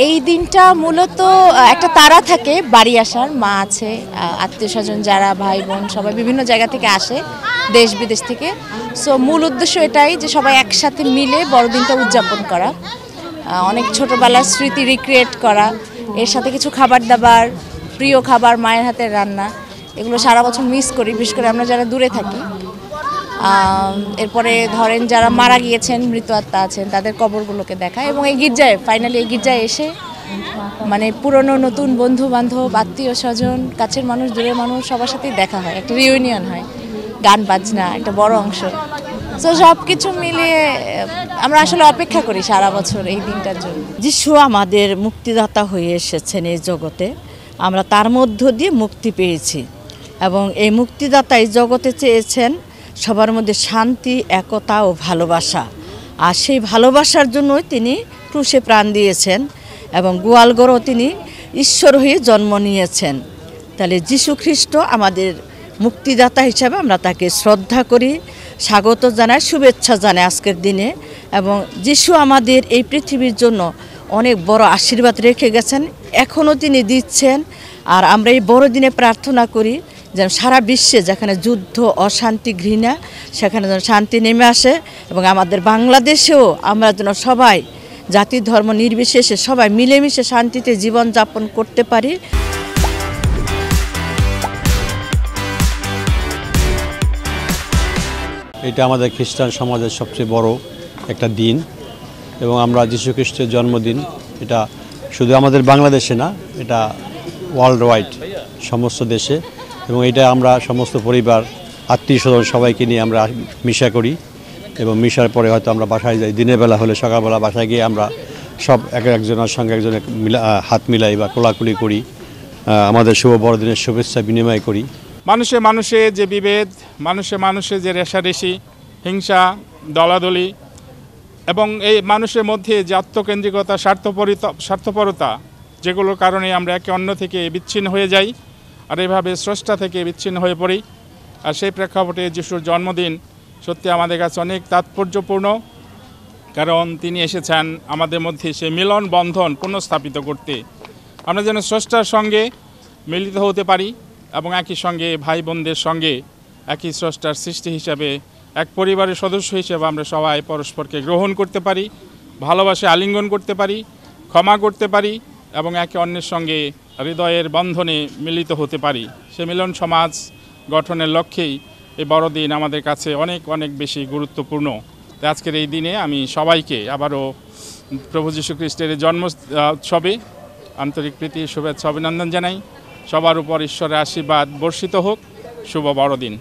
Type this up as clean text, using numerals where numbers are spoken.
এই দিনটা মূলত একটা তাড়া থাকে বাড়ি আসার, মা আছে, আত্মীয়স্বজন যারা ভাই বোন সবাই বিভিন্ন জায়গা থেকে আসে, দেশ বিদেশ থেকে। সো মূল উদ্দেশ্য এটাই যে সবাই একসাথে মিলে বড়দিনটা উদযাপন করা, অনেক ছোটোবেলার স্মৃতি রিক্রিয়েট করা, এর সাথে কিছু খাবার দাবার, প্রিয় খাবার, মায়ের হাতের রান্না, এগুলো সারা বছর মিস করি, বিশেষ করে আমরা যারা দূরে থাকি। এরপরে ধরেন যারা মারা গিয়েছেন, মৃত আত্মা আছেন, তাদের কবরগুলোকে দেখা, এবং এই গির্জায় ফাইনালি এই গির্জায় এসে মানে পুরনো নতুন বন্ধু বান্ধব, আত্মীয় স্বজন, কাছের মানুষ, দূরের মানুষ সবার সাথেই দেখা হয়, একটা রিউনিয়ন হয়, গান বাজনা একটা বড় অংশ। তো সব কিছু মিলিয়ে আমরা আসলে অপেক্ষা করি সারা বছর এই দিনটার জন্য। যিশু আমাদের মুক্তিদাতা হয়ে এসেছেন এই জগতে, আমরা তার মধ্য দিয়ে মুক্তি পেয়েছি, এবং এই মুক্তিদাতা এই জগতে চেয়েছেন সবার মধ্যে শান্তি, একতা ও ভালোবাসা। আর সেই ভালোবাসার জন্যই তিনি ক্রুশে প্রাণ দিয়েছেন এবং গোয়ালঘরেও তিনি ঈশ্বর হয়ে জন্ম নিয়েছেন। তাহলে যিশু খ্রিস্ট আমাদের মুক্তিদাতা হিসাবে আমরা তাকে শ্রদ্ধা করি, স্বাগত জানাই, শুভেচ্ছা জানাই আজকের দিনে। এবং যিশু আমাদের এই পৃথিবীর জন্য অনেক বড় আশীর্বাদ রেখে গেছেন, এখনও তিনি দিচ্ছেন। আর আমরা এই বড়দিনে প্রার্থনা করি যেন সারা বিশ্বে যেখানে যুদ্ধ, অশান্তি, ঘৃণা, সেখানে যেন শান্তি নেমে আসে, এবং আমাদের বাংলাদেশেও আমরা যেন সবাই জাতি ধর্ম নির্বিশেষে সবাই মিলেমিশে শান্তিতে জীবনযাপন করতে পারি। এটা আমাদের খ্রিস্টান সমাজের সবচেয়ে বড় একটা দিন, এবং আমরা যীশু খ্রিস্টের জন্মদিন, এটা শুধু আমাদের বাংলাদেশে না, এটা ওয়ার্ল্ড ওয়াইড সমস্ত দেশে। এবং এটা আমরা সমস্ত পরিবার, আত্মীয় স্বজন সবাইকে নিয়ে আমরা মিশা করি, এবং মিশার পরে হয়তো আমরা বাসায় যাই, দিনের বেলা হলে সকালবেলা বাসায় গিয়ে আমরা সব একজনের সঙ্গে একজনের হাত মিলাই বা কোলাকুলি করি, আমাদের শুভ বড়দিনের শুভেচ্ছা বিনিময় করি। মানুষে মানুষে যে বিভেদ, মানুষে মানুষে যে রেষারেষি, হিংসা, দলাদলি, এবং এই মানুষের মধ্যে যে আত্মকেন্দ্রিকতা, স্বার্থপরতা, যেগুলোর কারণে আমরা একে অন্য থেকে বিচ্ছিন্ন হয়ে যাই, আর এভাবে স্রষ্টা থেকে বিচ্ছিন্ন হয়ে পড়ি। আর সেই প্রেক্ষাপটে যিশুর জন্মদিন সত্যি আমাদের কাছে অনেক তাৎপর্যপূর্ণ, কারণ তিনি এসেছেন আমাদের মধ্যে সে মিলন বন্ধন পুনঃস্থাপিত করতে। আমরা যেন স্রষ্টার সঙ্গে মিলিত হতে পারি, এবং একই সঙ্গে ভাই বোনদের সঙ্গে একই স্রষ্টার সৃষ্টি হিসাবে, এক পরিবারের সদস্য হিসেবে আমরা সবাই পরস্পরকে গ্রহণ করতে পারি, ভালোবাসে আলিঙ্গন করতে পারি, ক্ষমা করতে পারি, এবং একে অন্যের সঙ্গে হৃদয়ের বন্ধনে মিলিত হতে পারি। সে মিলন সমাজ গঠনের লক্ষ্যেই এই বড়দিন আমাদের কাছে অনেক অনেক বেশি গুরুত্বপূর্ণ। তাই আজকের এই দিনে আমি সবাইকে আবারও প্রভু যীশু খ্রিস্টের জন্ম উৎসবে আন্তরিক প্রীতি, শুভেচ্ছা, অভিনন্দন জানাই। সবার উপর ঈশ্বরের আশীর্বাদ বর্ষিত হোক। শুভ বড়দিন।